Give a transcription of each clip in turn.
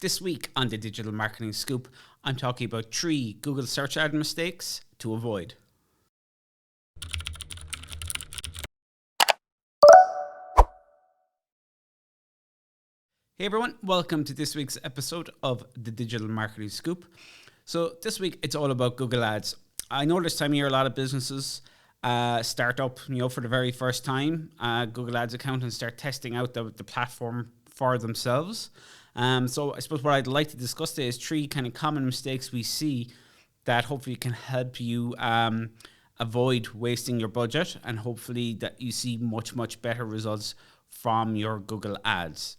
This week on the Digital Marketing Scoop, I'm talking about 3 Google search ad mistakes to avoid. Hey everyone, welcome to this week's episode of the Digital Marketing Scoop. So this week it's all about Google Ads. I know this time of year a lot of businesses start up, for the very first time, Google Ads account and start testing out the platform for themselves. So I suppose what I'd like to discuss today is 3 kind of common mistakes we see that hopefully can help you avoid wasting your budget, and hopefully that you see much better results from your Google Ads,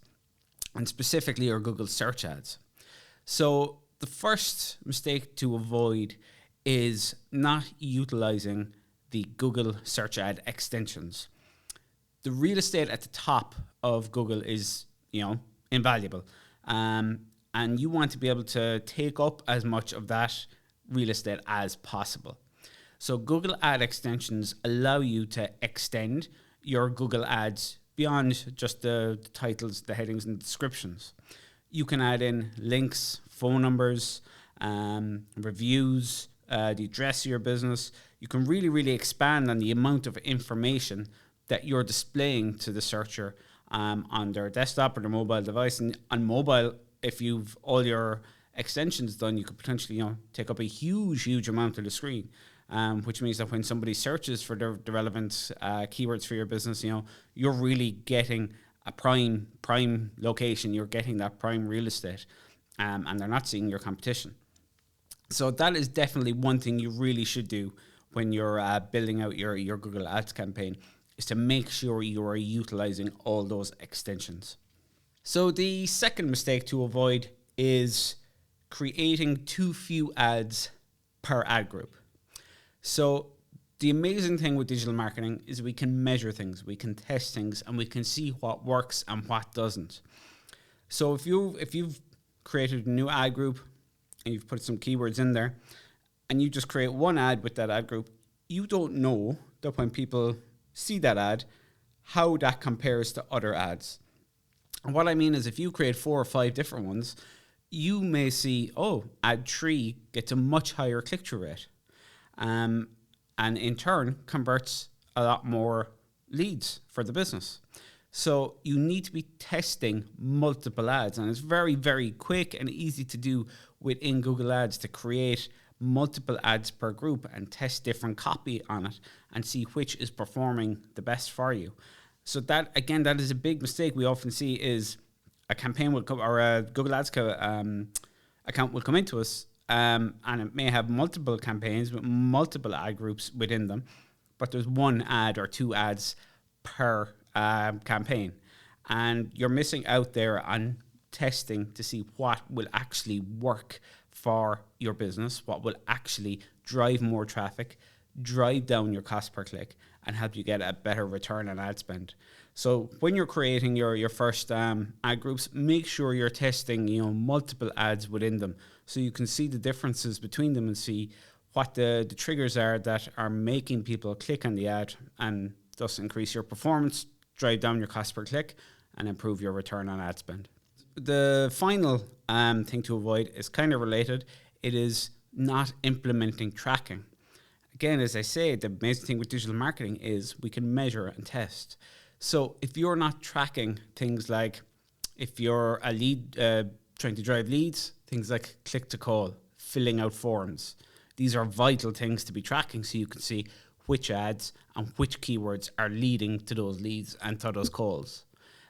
and specifically your Google search ads. So the first mistake to avoid is not utilizing the Google search ad extensions. The real estate at the top of Google is, invaluable. And you want to be able to take up as much of that real estate as possible. So Google ad extensions allow you to extend your Google ads beyond just the titles, the headings, and descriptions. You can add in links, phone numbers, reviews, the address of your business. You can really expand on the amount of information that you're displaying to the searcher on their desktop or their mobile device. And on mobile, if you've all your extensions done, you could potentially take up a huge amount of the screen, which means that when somebody searches for the relevant keywords for your business, you're really getting a prime location. You're getting that prime real estate, and they're not seeing your competition. So that is definitely one thing you really should do when you're building out your Google Ads campaign, is to make sure you are utilizing all those extensions. So the second mistake to avoid is creating too few ads per ad group. So the amazing thing with digital marketing is we can measure things, we can test things, and we can see what works and what doesn't. So if you've created a new ad group and you've put some keywords in there, and you just create one ad with that ad group, you don't know that when people see that ad, how that compares to other ads. And what I mean is, if you create 4 or 5 different ones, you may see, ad 3 gets a much higher click-through rate, and in turn converts a lot more leads for the business. So you need to be testing multiple ads, and it's very quick and easy to do within Google Ads to create multiple ads per group and test different copy on it and see which is performing the best for you. So that is a big mistake we often see, is a campaign will come, or a Google Ads account will come into us, and it may have multiple campaigns with multiple ad groups within them, but there's 1 ad or 2 ads per campaign, and you're missing out there on testing to see what will actually work for your business, what will actually drive more traffic, drive down your cost per click, and help you get a better return on ad spend. So when you're creating your first ad groups, make sure you're testing multiple ads within them, so you can see the differences between them and see what the triggers are that are making people click on the ad, and thus increase your performance, drive down your cost per click, and improve your return on ad spend. The final thing to avoid is kind of related. It is not implementing tracking. Again, as I say, the amazing thing with digital marketing is we can measure and test. So if you're not tracking things like, if you're a lead trying to drive leads, things like click to call, filling out forms, these are vital things to be tracking, so you can see which ads and which keywords are leading to those leads and to those calls.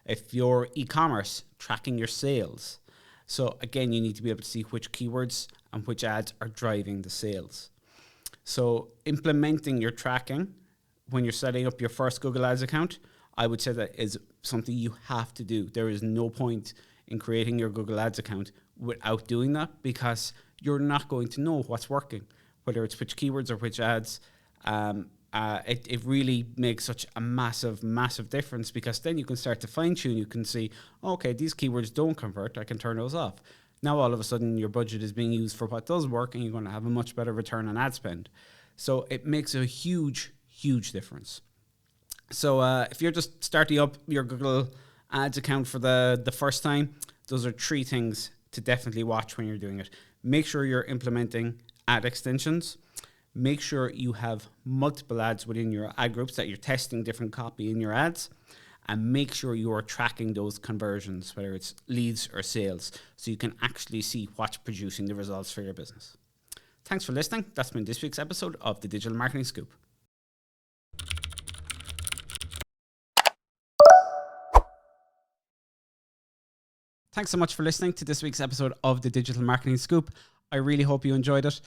If you're e-commerce, tracking your sales. So again, you need to be able to see which keywords and which ads are driving the sales. So implementing your tracking when you're setting up your first Google Ads account, I would say that is something you have to do. There is no point in creating your Google Ads account without doing that, because you're not going to know what's working, whether it's which keywords or which ads. It really makes such a massive difference, because then you can start to fine tune. You can see, okay, these keywords don't convert, I can turn those off. Now all of a sudden your budget is being used for what does work, and you're going to have a much better return on ad spend. So it makes a huge difference. So if you're just starting up your Google Ads account for the first time, those are 3 things to definitely watch when you're doing it. Make sure you're implementing ad extensions. Make sure you have multiple ads within your ad groups, that you're testing different copy in your ads, and make sure you are tracking those conversions, whether it's leads or sales, so you can actually see what's producing the results for your business. Thanks for listening. That's been this week's episode of the Digital Marketing Scoop. Thanks so much for listening to this week's episode of the Digital Marketing Scoop. I really hope you enjoyed it.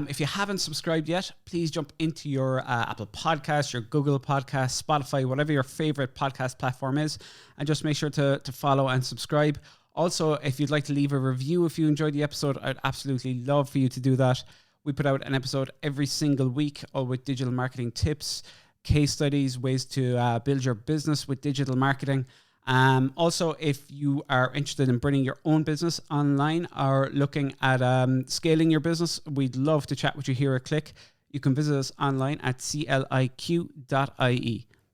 If you haven't subscribed yet, please jump into your Apple Podcasts, your Google Podcasts, Spotify, whatever your favorite podcast platform is, and just make sure to follow and subscribe. Also, if you'd like to leave a review if you enjoyed the episode, I'd absolutely love for you to do that. We put out an episode every single week, all with digital marketing tips, case studies, ways to build your business with digital marketing. Also, if you are interested in bringing your own business online or looking at scaling your business, we'd love to chat with you here at CLIQ. You can visit us online at CLIQ.ie.